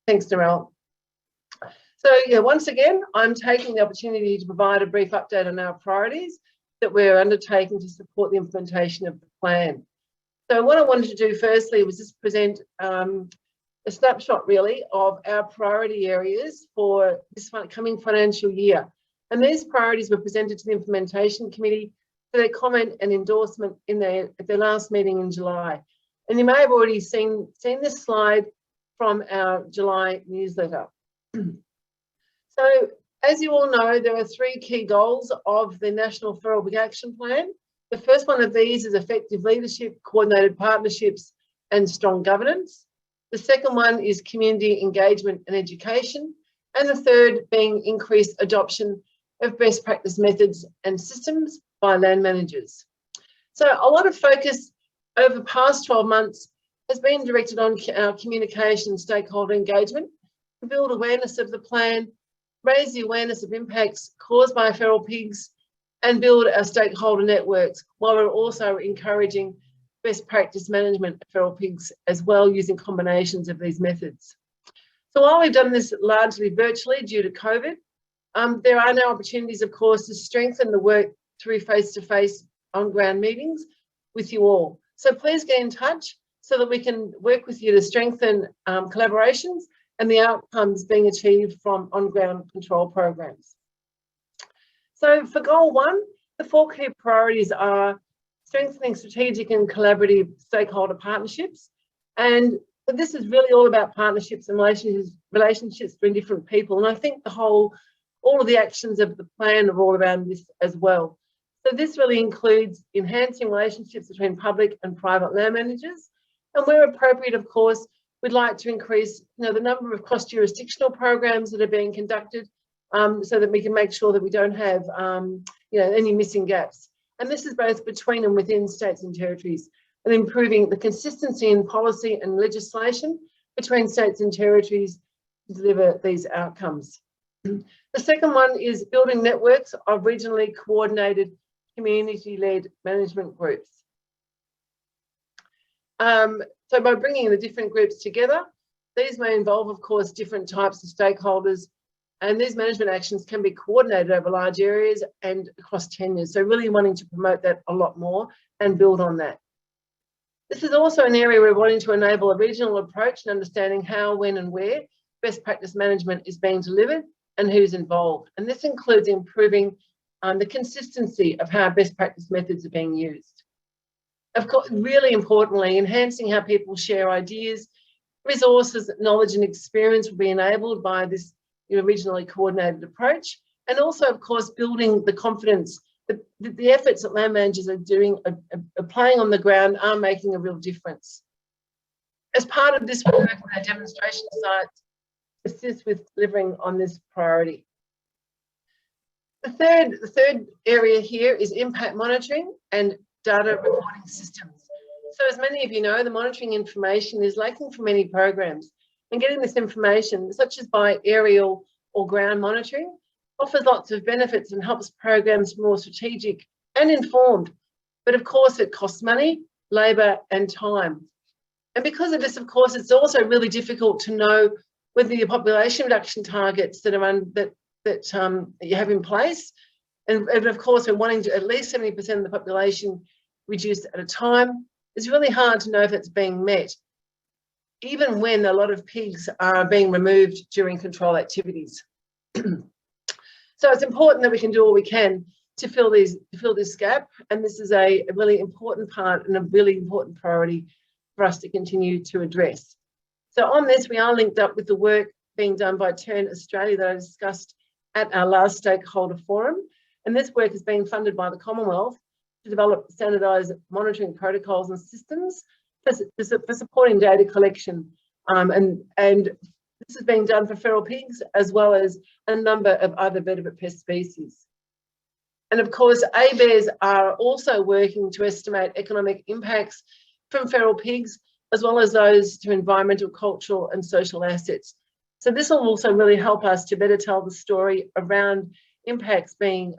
Thanks, Narelle. So yeah, once again, I'm taking the opportunity to provide a brief update on our priorities that we're undertaking to support the implementation of the plan. So what I wanted to do firstly was just present a snapshot really of our priority areas for this coming financial year. And these priorities were presented to the Implementation Committee for their comment and endorsement at their last meeting in July. And you may have already seen this slide from our July newsletter. So as you all know, there are 3 key goals of the National Feral Pig Action Plan. The first one of these is effective leadership, coordinated partnerships and strong governance. The second one is community engagement and education. And the third being increased adoption of best practice methods and systems by land managers. So a lot of focus over the past 12 months has been directed on our communication and stakeholder engagement to build awareness of the plan, raise the awareness of impacts caused by feral pigs, and build our stakeholder networks, while we're also encouraging best practice management of feral pigs as well, using combinations of these methods. So while we've done this largely virtually due to COVID, there are now opportunities, of course, to strengthen the work through face-to-face on-ground meetings with you all. So please get in touch so that we can work with you to strengthen collaborations and the outcomes being achieved from on-ground control programs. So for goal 1, the 4 key priorities are strengthening strategic and collaborative stakeholder partnerships. And this is really all about partnerships and relationships between different people. And I think all of the actions of the plan are all around this as well. So this really includes enhancing relationships between public and private land managers. And where appropriate, of course, we'd like to increase the number of cross-jurisdictional programs that are being conducted so that we can make sure that we don't have any missing gaps. And this is both between and within states and territories, and improving the consistency in policy and legislation between states and territories to deliver these outcomes. The second one is building networks of regionally coordinated community-led management groups. So by bringing the different groups together, these may involve, of course, different types of stakeholders, and these management actions can be coordinated over large areas and across tenures. So really wanting to promote that a lot more and build on that. This is also an area we're wanting to enable a regional approach and understanding how, when and where best practice management is being delivered and who's involved. And this includes improving the consistency of how best practice methods are being used. Of course, really importantly, enhancing how people share ideas, resources, knowledge and experience will be enabled by this regionally coordinated approach. And also, of course, building the confidence that the efforts that land managers are doing, are playing on the ground, are making a real difference. As part of this, we work with our demonstration sites to assist with delivering on this priority. The third area here is impact monitoring and data reporting systems. So as many of you know, the monitoring information is lacking for many programs, and getting this information, such as by aerial or ground monitoring, offers lots of benefits and helps programs be more strategic and informed. But of course, it costs money, labour and time. And because of this, of course, it's also really difficult to know whether the population reduction targets that you have in place, and of course, we're wanting to at least 70% of the population reduced at a time, it's really hard to know if it's being met, even when a lot of pigs are being removed during control activities. So it's important that we can do all we can to fill this gap, and this is a really important part and a really important priority for us to continue to address. So on this, we are linked up with the work being done by Turn Australia that I discussed at our last Stakeholder Forum, and this work is being funded by the Commonwealth to develop standardised monitoring protocols and systems for supporting data collection, and this is being done for feral pigs as well as a number of other vertebrate pest species. And of course, ABARES are also working to estimate economic impacts from feral pigs, as well as those to environmental, cultural and social assets. So this will also really help us to better tell the story around impacts being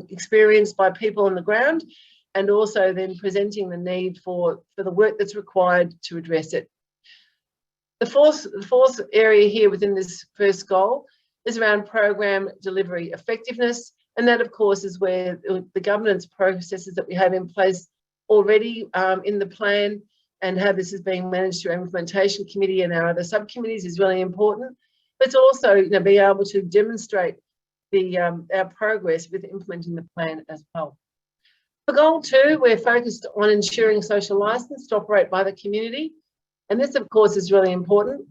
experienced by people on the ground, and also then presenting the need for the work that's required to address it. The fourth area here within this first goal is around program delivery effectiveness. And that, of course, is where the governance processes that we have in place already in the plan and how this is being managed through our implementation committee and our other subcommittees is really important. But it's also, being able to demonstrate our progress with implementing the plan as well. For goal 2, we're focused on ensuring social licence to operate by the community. And this, of course, is really important.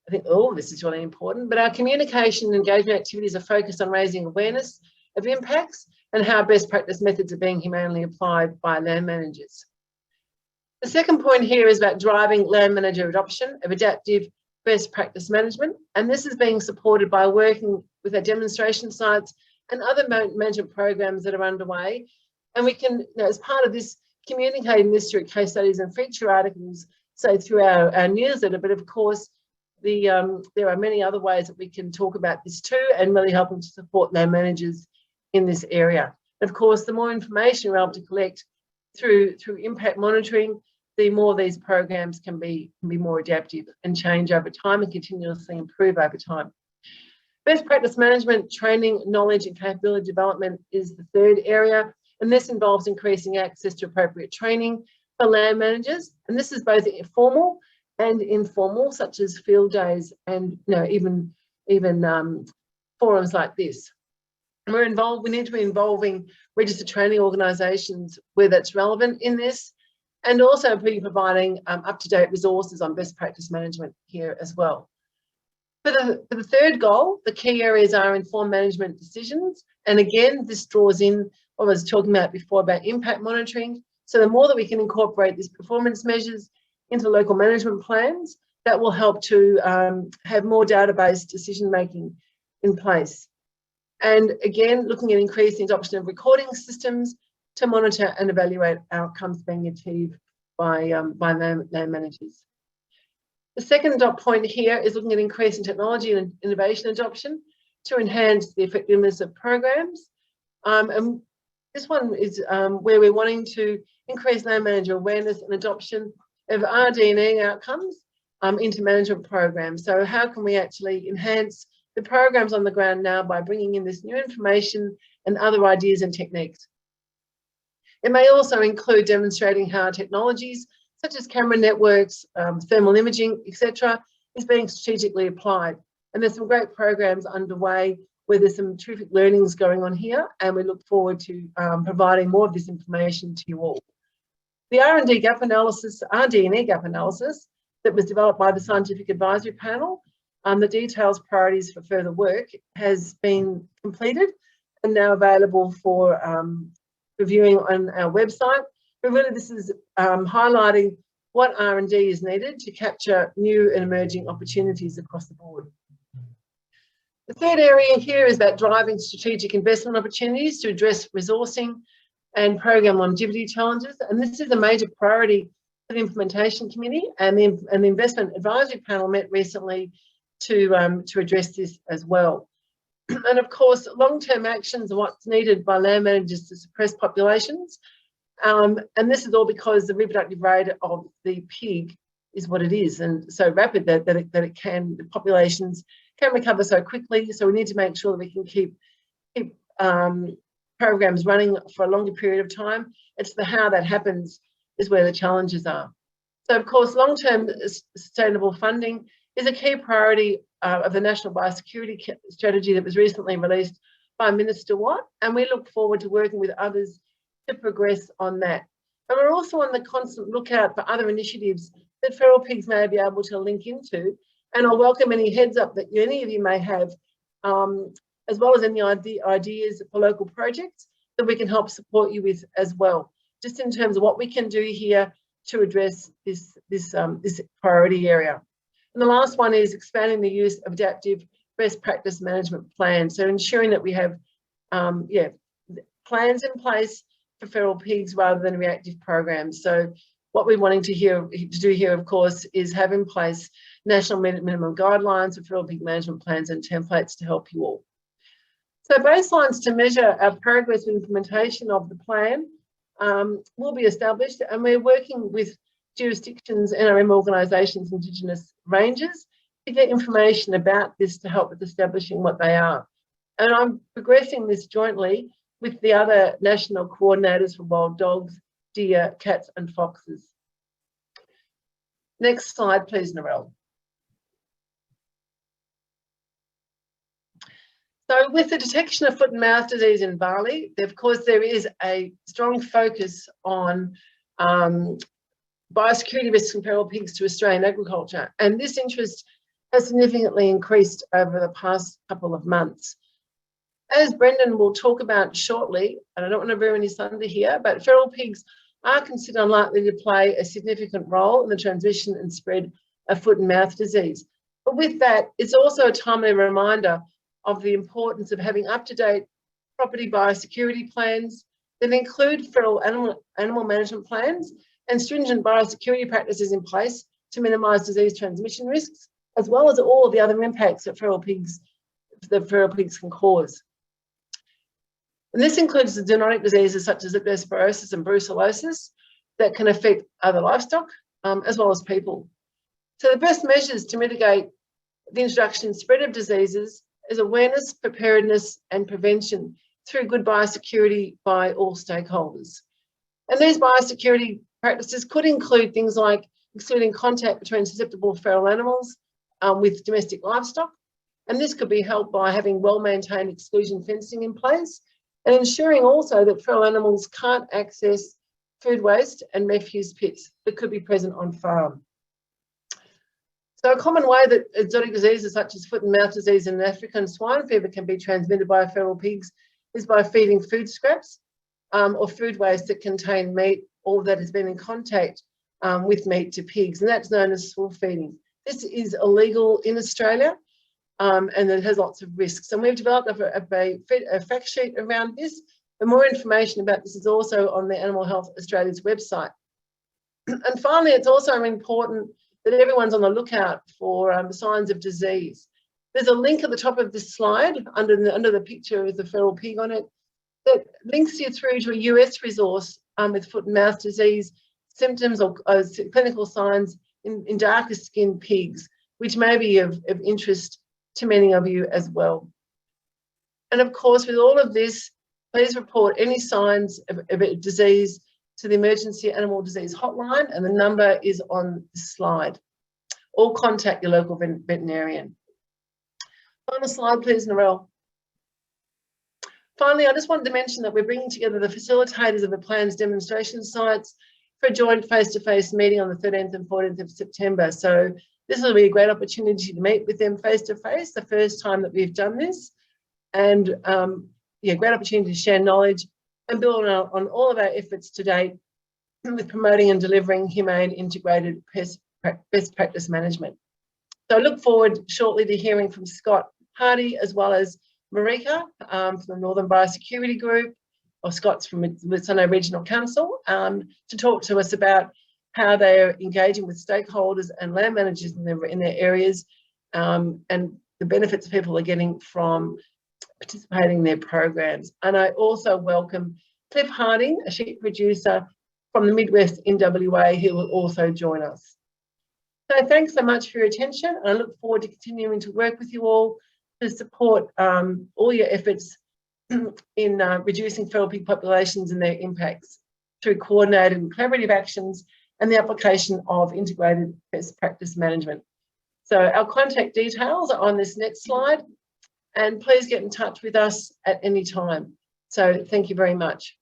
I think all of this is really important, but our communication and engagement activities are focused on raising awareness of impacts and how best practice methods are being humanely applied by land managers. The second point here is about driving land manager adoption of adaptive best practice management. And this is being supported by working with our demonstration sites and other management programs that are underway. And we can, as part of this, communicating this through case studies and feature articles, so through our newsletter, but of course, there are many other ways that we can talk about this too and really helping to support land managers in this area. Of course, the more information we're able to collect through impact monitoring, the more these programs can be more adaptive and change over time and continuously improve over time. Best practice management, training, knowledge and capability development is the third area, and this involves increasing access to appropriate training for land managers, and this is both formal and informal, such as field days and even forums like this. And we need to be involving registered training organisations where that's relevant in this, and also be providing up-to-date resources on best practice management here as well. For the third goal, the key areas are informed management decisions, and again, this draws in what I was talking about before about impact monitoring. So the more that we can incorporate these performance measures into local management plans, that will help to have more data-based decision-making in place. And again, looking at increasing adoption of recording systems to monitor and evaluate outcomes being achieved by land managers. The second dot point here is looking at increasing technology and innovation adoption to enhance the effectiveness of programs. And this one is where we're wanting to increase land manager awareness and adoption of RD&E outcomes into management programs. So how can we actually enhance the programs on the ground now by bringing in this new information and other ideas and techniques? It may also include demonstrating how technologies such as camera networks, thermal imaging, etc., is being strategically applied. And there's some great programs underway where there's some terrific learnings going on here, and we look forward to providing more of this information to you all. The R&D gap analysis, RD&E gap analysis that was developed by the Scientific Advisory Panel, the details priorities for further work has been completed and now available for reviewing on our website. But really this is highlighting what R&D is needed to capture new and emerging opportunities across the board. The third area here is about driving strategic investment opportunities to address resourcing and program longevity challenges. And this is a major priority for the implementation committee, and the investment advisory panel met recently to address this as well. And of course, long-term actions are what's needed by land managers to suppress populations. And this is all because the reproductive rate of the pig is what it is, and so rapid that the populations can recover so quickly. So we need to make sure that we can keep programs running for a longer period of time. It's the how that happens is where the challenges are. So of course, long-term sustainable funding is a key priority of the National Biosecurity Strategy that was recently released by Minister Watt, and we look forward to working with others to progress on that. And we're also on the constant lookout for other initiatives that feral pigs may be able to link into, and I'll welcome any heads up that any of you may have, as well as any ideas for local projects that we can help support you with as well, just in terms of what we can do here to address this priority area. And the last one is expanding the use of adaptive best practice management plans. So ensuring that we have plans in place for feral pigs rather than reactive programs. So what we're wanting to do here, of course, is have in place national minimum guidelines for feral pig management plans and templates to help you all. So baselines to measure our progress with implementation of the plan will be established, and we're working with jurisdictions, NRM organisations, Indigenous ranges to get information about this to help with establishing what they are. And I'm progressing this jointly with the other national coordinators for wild dogs, deer, cats and foxes. Next slide, please, Narelle. So with the detection of foot and mouth disease in barley, of course, there is a strong focus on biosecurity risks from feral pigs to Australian agriculture. And this interest has significantly increased over the past couple of months. As Brendan will talk about shortly, and I don't want to ruin his thunder here, but feral pigs are considered unlikely to play a significant role in the transmission and spread of foot and mouth disease. But with that, it's also a timely reminder of the importance of having up-to-date property biosecurity plans that include feral animal management plans and stringent biosecurity practices in place to minimise disease transmission risks, as well as all of the other impacts that feral pigs can cause. And this includes the zoonotic diseases such as leptospirosis and brucellosis that can affect other livestock, as well as people. So the best measures to mitigate the introduction and spread of diseases is awareness, preparedness and prevention through good biosecurity by all stakeholders. And these biosecurity practices could include things like excluding contact between susceptible feral animals with domestic livestock. And this could be helped by having well-maintained exclusion fencing in place and ensuring also that feral animals can't access food waste and refuse pits that could be present on farm. So a common way that exotic diseases such as foot and mouth disease and African swine fever can be transmitted by feral pigs is by feeding food scraps or food waste that contain meat or that has been in contact with meat to pigs, and that's known as swill feeding. This is illegal in Australia and it has lots of risks. And we've developed a fact sheet around this, and more information about this is also on the Animal Health Australia's website. And finally, it's also important that everyone's on the lookout for signs of disease. There's a link at the top of this slide under the picture with the feral pig on it that links you through to a US resource with foot and mouth disease symptoms or clinical signs in darker skinned pigs, which may be of interest to many of you as well. And of course, with all of this, please report any signs of disease to the Emergency Animal Disease Hotline, and the number is on the slide. Or contact your local veterinarian. Final slide, please, Narelle. Finally, I just wanted to mention that we're bringing together the facilitators of the plans demonstration sites for a joint face-to-face meeting on the 13th and 14th of September. So this will be a great opportunity to meet with them face-to-face, the first time that we've done this. And yeah, great opportunity to share knowledge and build on all of our efforts to date with promoting and delivering humane integrated best practice management. So I look forward shortly to hearing from Scott Hardy as well as Marika from the Northern Biosecurity Group, or Scott's from Mitsano Regional Council, to talk to us about how they're engaging with stakeholders and land managers in their areas and the benefits people are getting from participating in their programs. And I also welcome Cliff Harding, a sheep producer from the Midwest in WA, who will also join us. So thanks so much for your attention, and I look forward to continuing to work with you all to support all your efforts in reducing feral pig populations and their impacts through coordinated and collaborative actions and the application of integrated best practice management. So our contact details are on this next slide, and please get in touch with us at any time. So thank you very much.